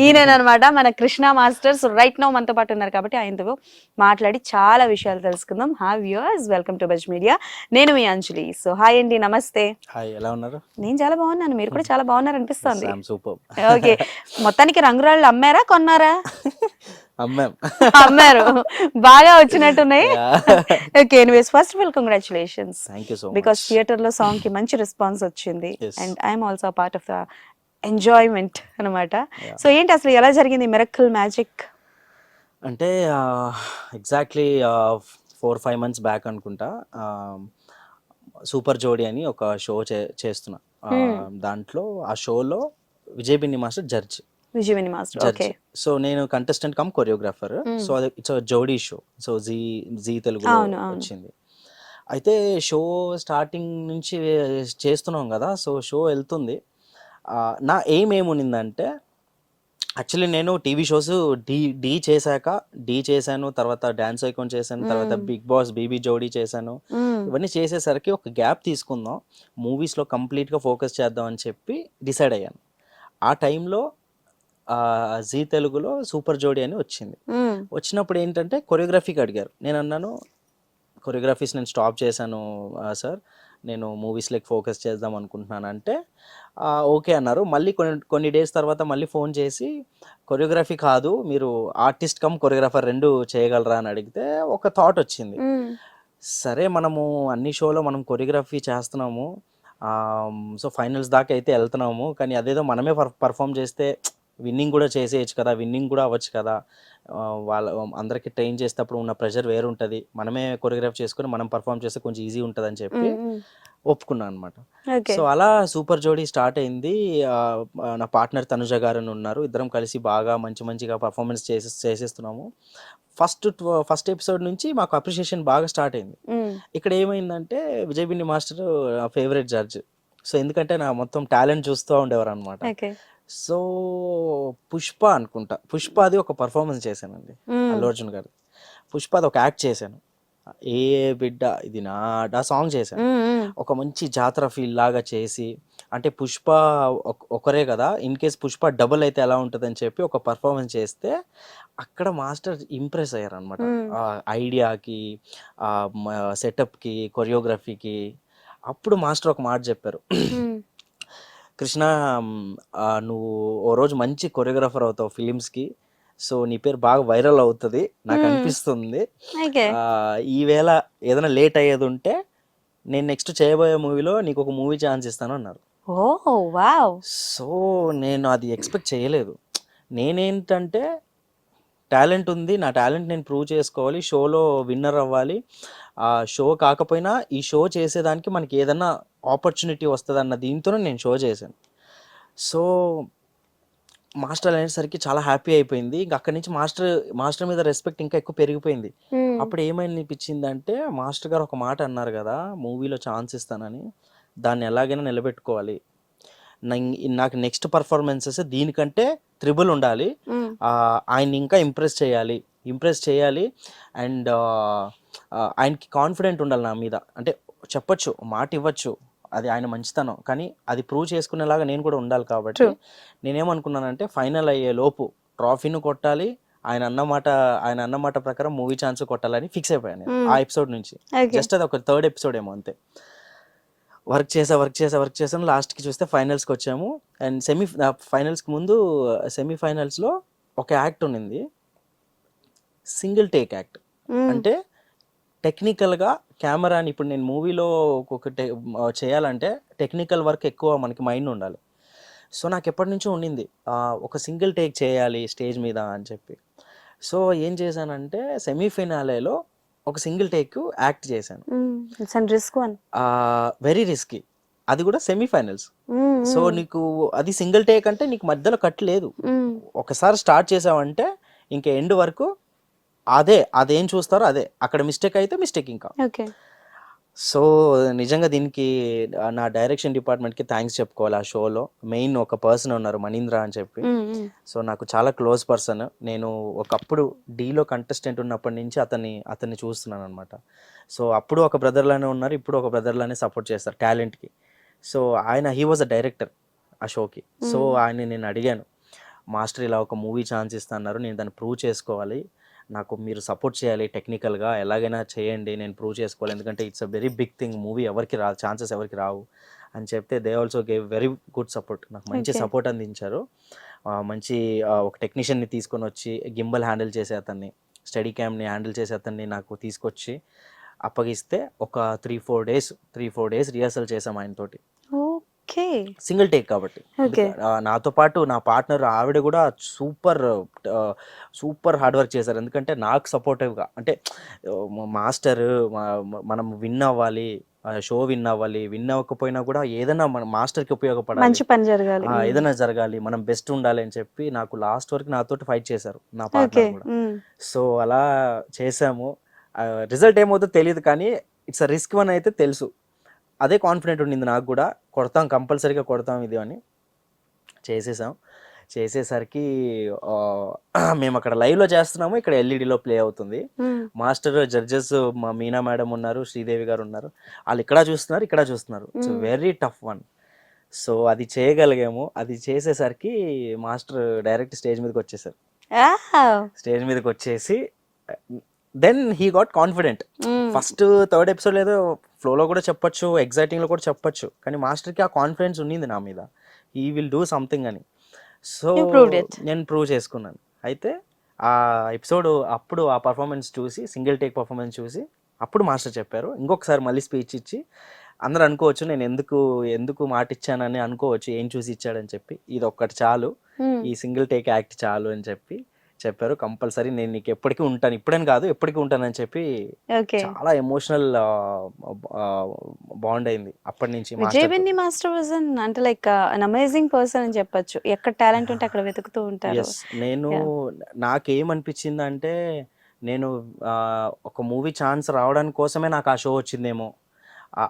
ఈయననమాట మన Krishna masters. Right now మనతో పాటు ఉన్నారు కాబట్టి ఆయనతో మాట్లాడి చాలా విషయాలు తెలుసుకుందాం. Hi viewers, welcome to buzz media. నేను మీ అంజలి. సో హాయ్ అండి, నమస్తే. హాయ్, ఎలా ఉన్నారు? నేను చాలా బాగున్నాను, మీరు కూడా చాలా బాగున్నారు అనిపిస్తుంది. సూపర్. ఓకే, మొత్తానికి రంగురాళ్ళు అమ్మారా కొన్నారా? అమ్మాం. అమ్మారు, బాగా వచ్చినట్టున్నాయి. Okay, anyways first of all congratulations, thank you so because much. Theatre లో సాంగ్ కి మంచి రెస్పాన్స్ వచ్చింది. Yes. And I'm also part of the enjoyment అనమాట. Yeah. సో ఏంటి అసలు ఎలా జరిగింది మిరకిల్ మ్యాజిక్? అంటే ఎగ్జాక్ట్లీ 4-5 months బ్యాక్ అనుకుంటా, సూపర్ జోడీ అని ఒక షో చేస్తున్నా. దాంట్లో ఆ షోలో విజయ్ బిన్ని మాస్టర్ జడ్జ్. విజయవిని మాస్టర్, ఓకే. సో నేను కంటెస్టెంట్ కమ్ కొరియోగ్రాఫర్. సో అది ఇట్స్ జోడీ షో. సో జీ తెలుగులో అవును, అవును. వచ్చింది. అయితే షో స్టార్టింగ్ నుంచి చేస్తున్నాం కదా, సో షో వెళ్తుంది. నా ఎయిమ్ ఏమునిందంటే, యాక్చువల్లీ నేను టీవీ షోస్ డీ చేశాక డీ చేశాను, తర్వాత డాన్స్ ఐకాన్ చేశాను, తర్వాత బిగ్ బాస్ బీబీ జోడీ చేశాను. ఇవన్నీ చేసేసరికి ఒక గ్యాప్ తీసుకుందాం, మూవీస్లో కంప్లీట్గా ఫోకస్ చేద్దాం అని చెప్పి డిసైడ్ అయ్యాను. ఆ టైంలో జీ తెలుగులో సూపర్ జోడీ అని వచ్చింది. వచ్చినప్పుడు ఏంటంటే కొరియోగ్రఫీకి అడిగారు. నేను అన్నాను, కొరియోగ్రఫీస్ నేను స్టాప్ చేశాను సార్, నేను మూవీస్లోకి ఫోకస్ చేద్దాం అనుకుంటున్నాను అంటే ఓకే అన్నారు. మళ్ళీ కొన్ని డేస్ తర్వాత మళ్ళీ ఫోన్ చేసి, కొరియోగ్రఫీ కాదు, మీరు ఆర్టిస్ట్ కమ్ కొరియోగ్రాఫర్ రెండు చేయగలరా అని అడిగితే ఒక థాట్ వచ్చింది. సరే, మనము అన్ని షోలో మనం కొరియోగ్రఫీ చేస్తున్నాము, సో ఫైనల్స్ దాకా అయితే వెళ్తున్నాము, కానీ అదేదో మనమే పర్ఫామ్ చేస్తే విన్నింగ్ కూడా చేసేయచ్చు కదా, విన్నింగ్ కూడా అవ్వచ్చు కదా, వాళ్ళ అందరికీ ట్రైన్ చేసేటప్పుడు ఉన్న ప్రెషర్ వేరు ఉంటుంది, మనమే కొరియోగ్రాఫ్ చేసుకుని మనం పర్ఫామ్ చేస్తే కొంచెం ఈజీ ఉంటుంది అని చెప్పి ఒప్పుకున్నాను అనమాట. సో అలా సూపర్ జోడీ స్టార్ట్ అయింది. నా పార్ట్నర్ తనుజ గారు అని ఉన్నారు, ఇద్దరం కలిసి బాగా మంచిగా పర్ఫార్మెన్స్ చేసేస్తున్నాము. ఫస్ట్ ఎపిసోడ్ నుంచి మాకు అప్రిషియేషన్ బాగా స్టార్ట్ అయింది. ఇక్కడ ఏమైందంటే, Vijay Binni master favourite judge. So ఎందుకంటే నా మొత్తం టాలెంట్ చూస్తూ ఉండేవారు అనమాట. సో పుష్ప అనుకుంటా, పుష్ప అది ఒక పర్ఫార్మెన్స్ చేశానండి, అల్లు అర్జున్ గారు. పుష్ప అది ఒక యాక్ట్ చేశాను, ఏ బిడ్డ ఇది నా సాంగ్ చేశాను. ఒక మంచి జాతర ఫీల్ లాగా చేసి, అంటే పుష్ప ఒకరే కదా, ఇన్ కేస్ పుష్ప డబుల్ అయితే ఎలా ఉంటుంది అని చెప్పి ఒక పర్ఫార్మెన్స్ చేస్తే అక్కడ మాస్టర్ ఇంప్రెస్ అయ్యారు అనమాట. ఐడియాకి, సెటప్కి, కొరియోగ్రఫీకి. అప్పుడు మాస్టర్ ఒక మాట చెప్పారు, కృష్ణ, నువ్వు ఓ రోజు మంచి కొరియోగ్రాఫర్ అవుతావు ఫిలిమ్స్కి, సో నీ పేరు బాగా వైరల్ అవుతుంది నాకు అనిపిస్తుంది. ఈవేళ ఏదైనా లేట్ అయ్యేది ఉంటే నేను నెక్స్ట్ చేయబోయే మూవీలో నీకు ఒక మూవీ ఛాన్స్ ఇస్తాను అన్నారు. సో నేను అది ఎక్స్పెక్ట్ చేయలేదు. నేనేంటంటే, టాలెంట్ ఉంది, నా టాలెంట్ నేను ప్రూవ్ చేసుకోవాలి, షోలో విన్నర్ అవ్వాలి. ఆ షో కాకపోయినా ఈ షో చేసేదానికి మనకి ఏదన్నా ఆపర్చునిటీ వస్తుంది అన్న దీంతోనే నేను షో చేశాను. సో మాస్టర్ అనేసరికి చాలా హ్యాపీ అయిపోయింది. ఇంకా అక్కడి నుంచి మాస్టర్ మీద రెస్పెక్ట్ ఇంకా ఎక్కువ పెరిగిపోయింది. అప్పుడు ఏమనిపించింది అంటే, మాస్టర్ గారు ఒక మాట అన్నారు కదా, మూవీలో ఛాన్స్ ఇస్తానని, దాన్ని ఎలాగైనా నిలబెట్టుకోవాలి, నాకు నెక్స్ట్ పర్ఫార్మెన్సెస్ దీనికంటే త్రిబుల్ ఉండాలి, ఆయన్ని ఇంకా ఇంప్రెస్ చేయాలి అండ్ ఆయనకి కాన్ఫిడెంట్ ఉండాలి నా మీద. అంటే చెప్పొచ్చు, మాట ఇవ్వచ్చు, అది ఆయన మంచితనం, కానీ అది ప్రూవ్ చేసుకునేలాగా నేను కూడా ఉండాలి. కాబట్టి నేనేమనుకున్నానంటే, ఫైనల్ అయ్యే లోపు ట్రాఫీని కొట్టాలి, ఆయన అన్నమాట ప్రకారం మూవీ ఛాన్స్ కొట్టాలని ఫిక్స్ అయిపోయాను ఆ ఎపిసోడ్ నుంచి. జస్ట్ అది ఒక 3rd ఎపిసోడ్ ఏమో అంతే. వర్క్ చేసాను, లాస్ట్కి చూస్తే ఫైనల్స్కి వచ్చాము. అండ్ ఫైనల్స్కి ముందు సెమీఫైనల్స్లో ఒక యాక్ట్ ఉన్నింది, సింగిల్ టేక్ యాక్ట్. అంటే టెక్నికల్గా కెమెరాని, ఇప్పుడు నేను మూవీలో చేయాలంటే టెక్నికల్ వర్క్ ఎక్కువ మనకి మైండ్ ఉండాలి. సో నాకు ఎప్పటి నుంచో ఉండింది, ఒక సింగిల్ టేక్ చేయాలి స్టేజ్ మీద అని చెప్పి. సో ఏం చేశానంటే, సెమీఫైనాలేలో ఒక సింగిల్ టేక్ యాక్ట్ చేశాను. వెరీ రిస్కీ, అది కూడా సెమీఫైనల్స్. సో నీకు అది సింగిల్ టేక్ అంటే నీకు మధ్యలో కట్ లేదు, ఒకసారి స్టార్ట్ చేసావంటే ఇంకా ఎండ్ వరకు అదేం చూస్తారో అదే, అక్కడ మిస్టేక్ అయితే మిస్టేక్ ఇంకా. సో నిజంగా దీనికి నా డైరెక్షన్ డిపార్ట్మెంట్కి థ్యాంక్స్ చెప్పుకోవాలి. ఆ షోలో మెయిన్ ఒక పర్సన్ ఉన్నారు, మనీంద్ర అని చెప్పి. సో నాకు చాలా క్లోజ్ పర్సన్. నేను ఒకప్పుడు డీలో కంటెస్టెంట్ ఉన్నప్పటి నుంచి అతన్ని చూస్తున్నాను అనమాట. సో అప్పుడు ఒక బ్రదర్లానే ఉన్నారు, ఇప్పుడు ఒక బ్రదర్లానే సపోర్ట్ చేస్తారు టాలెంట్కి. So he was a director ఆ షోకి. సో ఆయన నేను అడిగాను, మాస్టర్ ఇలా ఒక మూవీ ఛాన్స్ ఇస్తున్నారు, నేను దాన్ని ప్రూవ్ చేసుకోవాలి, నాకు మీరు సపోర్ట్ చేయాలి టెక్నికల్గా, ఎలాగైనా చేయండి, నేను ప్రూవ్ చేసుకోవాలి, ఎందుకంటే it's a very big thing, movie ఎవరికి రాదు, ఛాన్సెస్ ఎవరికి రావు అని చెప్తే they also gave very good support, నాకు మంచి Okay. సపోర్ట్ అందించారు. మంచి ఒక టెక్నీషియన్ని తీసుకొని వచ్చి గింబల్ హ్యాండిల్ చేసే అతన్ని, స్టడీ క్యామ్ని హ్యాండిల్ చేసే అతన్ని నాకు తీసుకొచ్చి అప్పగిస్తే ఒక 3-4 డేస్ రిహర్సల్ చేసాం ఆయనతోటి, ఓకే. సింగిల్ టేక్ కాబట్టి. Okay. నాతో పాటు నా పార్ట్నర్ ఆవిడ కూడా సూపర్ సూపర్ హార్డ్ వర్క్ చేశారు, ఎందుకంటే నాకు సపోర్టివ్గా, అంటే మాస్టర్ మనం విన్ అవ్వాలి, షో విన్ అవ్వాలి, విన్ అవ్వకపోయినా కూడా ఏదైనా మన మాస్టర్కి ఉపయోగపడాలి, మంచి పని జరగాలి. ఏదైనా జరగాలి, మనం బెస్ట్ ఉండాలి అని చెప్పి నాకు లాస్ట్ వరకు నాతోటి ఫైట్ చేశారు నా ఓకే. పార్ట్నర్ కూడా. సో అలా చేసాము. రిజల్ట్ ఏమవుతుందో తెలియదు కానీ ఇట్స్ అ రిస్క్ వన్ అయితే తెలుసు, అదే కాన్ఫిడెంట్ ఉండింది నాకు కూడా, కొడతాం కంపల్సరీగా కొడతాం ఇది అని చేసేసాం. చేసేసరికి మేము అక్కడ లైవ్లో చేస్తున్నాము, ఇక్కడ ఎల్ఈడిలో ప్లే అవుతుంది. మాస్టర్ జడ్జెస్ మా మీనా మేడం ఉన్నారు, శ్రీదేవి గారు ఉన్నారు, వాళ్ళు ఇక్కడ చూస్తున్నారు. It's very tough one. So అది చేయగలిగాము. అది చేసేసరికి మాస్టర్ డైరెక్ట్ స్టేజ్ మీదకి వచ్చేసారు. స్టేజ్ మీదకి వచ్చేసి then he got confident. First 3rd episode ఏదో ఫ్లోలో కూడా చెప్పొచ్చు, ఎగ్జైటింగ్లో కూడా చెప్పొచ్చు, కానీ మాస్టర్కి ఆ కాన్ఫిడెన్స్ ఉండింది నా మీద, హీ విల్ డూ సంథింగ్ అని. సో నేను ప్రూవ్ చేసుకున్నాను. అయితే ఆ ఎపిసోడ్ అప్పుడు ఆ పర్ఫార్మెన్స్ చూసి, సింగిల్ టేక్ పర్ఫార్మెన్స్ చూసి అప్పుడు మాస్టర్ చెప్పారు, ఇంకొకసారి మళ్ళీ స్పీచ్ ఇచ్చి, అందరూ అనుకోవచ్చు నేను ఎందుకు మాట ఇచ్చానని అనుకోవచ్చు, ఏం చూసి ఇచ్చాడని చెప్పి, ఇది ఒక్కటి చాలు, ఈ సింగిల్ టేక్ యాక్ట్ చాలు అని చెప్పారు. కంపల్సరీ నేను నీకు ఎప్పటికీ ఉంటాను, ఇప్పుడని కాదు ఎప్పటికీ ఉంటానని చెప్పి చాలా ఎమోషనల్ బాండ్ అయింది అప్పటి నుంచి. విజయ్ బెన్ని మాస్టర్ వాజ్ అంటే లైక్ అన్ అమేజింగ్ పర్సన్ అని చెప్పొచ్చు. ఎక్కడ టాలెంట్ ఉంటే అక్కడ వెతుకుతూ ఉంటారు. నేను నాకేమనిపించింది అంటే, నేను ఒక మూవీ ఛాన్స్ రావడానికి కోసమే నాకు ఆ షో వచ్చిందేమో,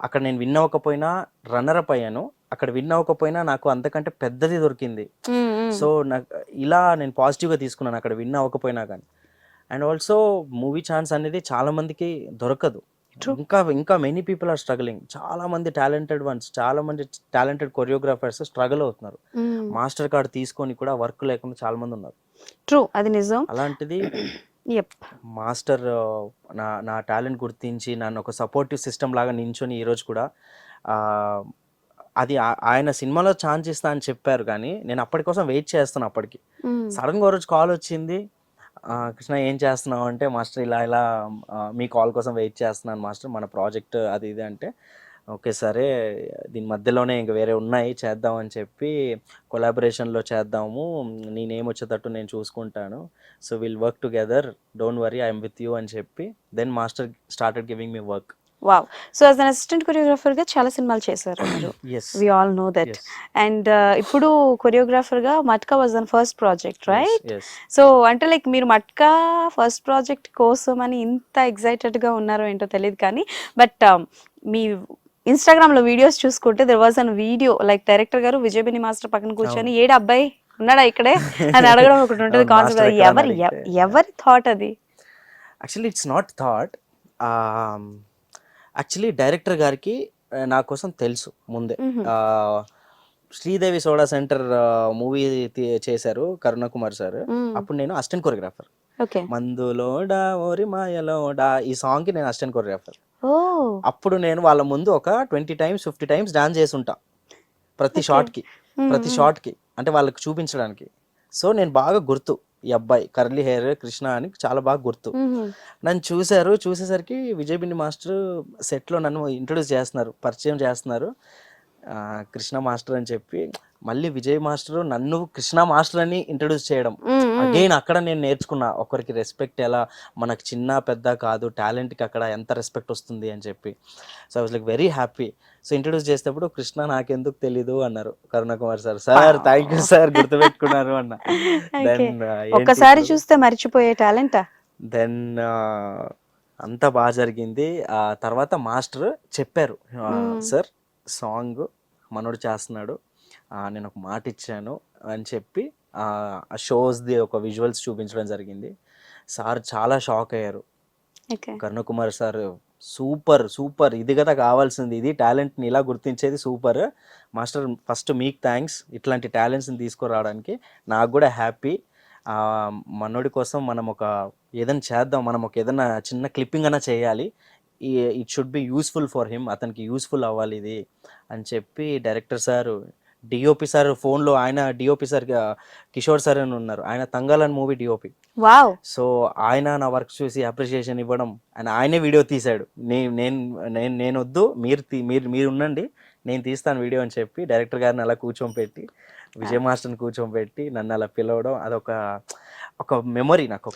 అక్కడ నేను విన్ అవ్వకపోయినా రన్నర్ అప్ అయ్యాను, అక్కడ విన్ అవ్వకపోయినా నాకు అంతకంటే పెద్దది దొరికింది. సో నాకు ఇలా నేను పాజిటివ్గా తీసుకున్నాను అక్కడ విన్ అవ్వకపోయినా కానీ. అండ్ ఆల్సో మూవీ ఛాన్స్ అనేది చాలా మందికి దొరకదు, ఇంకా మెనీ పీపుల్ ఆర్ స్ట్రగలింగ్, చాలా మంది టాలెంటెడ్ వన్స్, చాలా మంది టాలెంటెడ్ కొరియోగ్రాఫర్స్ స్ట్రగల్ అవుతున్నారు, మాస్టర్ కార్డ్ తీసుకొని కూడా వర్క్ లేకుండా చాలా మంది ఉన్నారు. ట్రూ, అది నిజం. అలాంటిది మాస్టర్ నా టాలెంట్ గుర్తించి నన్ను ఒక సపోర్టివ్ సిస్టమ్ లాగా నించొని ఈరోజు కూడా అది ఆయన సినిమాలో ఛాన్స్ ఇస్తా అని చెప్పారు, కానీ నేను అప్పటి కోసం వెయిట్ చేస్తాను. అప్పటికి సడన్గా ఒక రోజు కాల్ వచ్చింది, కృష్ణ ఏం చేస్తున్నావు అంటే, మాస్టర్ ఇలా మీ కాల్ కోసం వెయిట్ చేస్తున్నాను మాస్టర్, మన ప్రాజెక్ట్ అది ఇది అంటే, ఓకే సరే దీని మధ్యలోనే ఇంక వేరే ఉన్నాయి చేద్దామని చెప్పి, కొలాబరేషన్లో చేద్దాము, నీ నేమ్ వచ్చేటట్టు నేను చూసుకుంటాను, so will work together, don't worry I'm with you అని చెప్పి, then master started giving me work. Wow. So as an assistant choreographer గా చాలా సినిమాలు చేశారు మీరు, we all know that. And ఇప్పుడు కొరియోగ్రాఫర్ గా Matka was an first project, right? So అంటే లైక్ మీరు మట్కా ఫస్ట్ ప్రాజెక్ట్ కోసం అని ఇంత ఎక్సైటెడ్ గా ఉన్నారో ఏంటో తెలియదు కానీ, బట్ మీ ఇన్స్టాగ్రామ్ లో వీడియోస్ చూసుకుంటే there was an video like director గారు విజయ్ బెన్ని మాస్టర్ పక్కన కూర్చొని, ఏడు అబ్బాయి ఉన్నాడా ఇక్కడే అని అడగడం ఒకటి ఉంటుంది కాన్సెప్ట్. ఎవరి థాట్ అది? Actually it's not thought, actually director గారికి నా కోసం తెలుసు ముందే. శ్రీదేవి సోడా సెంటర్ మూవీ చేశారు కరుణకుమార్ సార్, అప్పుడు నేను అసిస్టెంట్ కొరియోగ్రాఫర్. మందులోడా ఓరి మాయలోడా ఈ సాంగ్ కి నేను అసిస్టెంట్ కొరియోగ్రాఫర్. అప్పుడు నేను వాళ్ళ ముందు ఒక 20 times 50 times డాన్స్ చేసి ఉంటా, ప్రతి షాట్ కి అంటే వాళ్ళకి చూపించడానికి. సో నేను బాగా గుర్తు, ఈ అబ్బాయి కర్లీ హెయిర్ కృష్ణ అని చాలా బాగా గుర్తు. నన్ను చూసేసరికి విజయ్ బిన్ని మాస్టర్ సెట్లో నన్ను ఇంట్రొడ్యూస్ చేస్తున్నారు, పరిచయం చేస్తున్నారు, కృష్ణ మాస్టర్ అని చెప్పి. మళ్ళీ విజయ్ మాస్టర్ నన్ను కృష్ణ మాస్టర్ అని ఇంట్రొడ్యూస్ చేయడం అగైన్ అక్కడ నేను నేర్చుకున్నా, ఒకరికి రెస్పెక్ట్ ఎలా, మనకు చిన్న పెద్ద కాదు, టాలెంట్కి అక్కడ ఎంత రెస్పెక్ట్ వస్తుంది అని చెప్పి. So I was like very happy. So introduce చేసేటప్పుడు కృష్ణ నాకెందుకు తెలీదు అన్నారు Karunakumar sir. Sir thank you sir, గుర్తుపెట్టుకున్నారు అన్న. దెన్ ఒక్కసారి చూస్తే మర్చిపోయే టాలెంట్. దెన్ అంతా బాగా జరిగింది. ఆ తర్వాత మాస్టర్ చెప్పారు, సార్ సాంగ్ మనోడు చేస్తున్నాడు, నేను ఒక మాట ఇచ్చాను అని చెప్పి ఆ షోస్ది ఒక విజువల్స్ చూపించడం జరిగింది. సార్ చాలా షాక్ అయ్యారు. కరుణకుమార్ సార్ సూపర్ సూపర్, ఇది కదా కావాల్సింది, ఇది టాలెంట్ని ఇలా గుర్తించేది సూపర్ మాస్టర్. ఫస్ట్ మీకు థ్యాంక్స్ ఇట్లాంటి టాలెంట్స్ని తీసుకురావడానికి. నాకు కూడా హ్యాపీ. మనోడి కోసం మనం ఏదైనా చేద్దాం, మనం ఏదైనా చిన్న క్లిప్పింగ్ అయినా చేయాలి, it should be useful for him, అతనికి యూస్ఫుల్ అవ్వాలి ఇది అని చెప్పి డైరెక్టర్ సార్, డిఓపి సార్ ఫోన్లో, ఆయన డిఓపి సార్ కిషోర్ సార్ అని ఉన్నారు, ఆయన తంగాలన్ మూవీ డిఓపి. వావ్. సో ఆయన నా వర్క్ చూసి అప్రిషియేషన్ ఇవ్వడం, అండ్ ఆయనే వీడియో తీశాడు. నేను వద్దు, మీరు ఉండండి, నేను తీస్తాను వీడియో అని చెప్పి డైరెక్టర్ గారిని అలా కూర్చోబెట్టి, విజయ్ మాస్టర్ని కూర్చోబెట్టి నన్ను అలా పిలవడం, అదొక మెమరీ నాకు.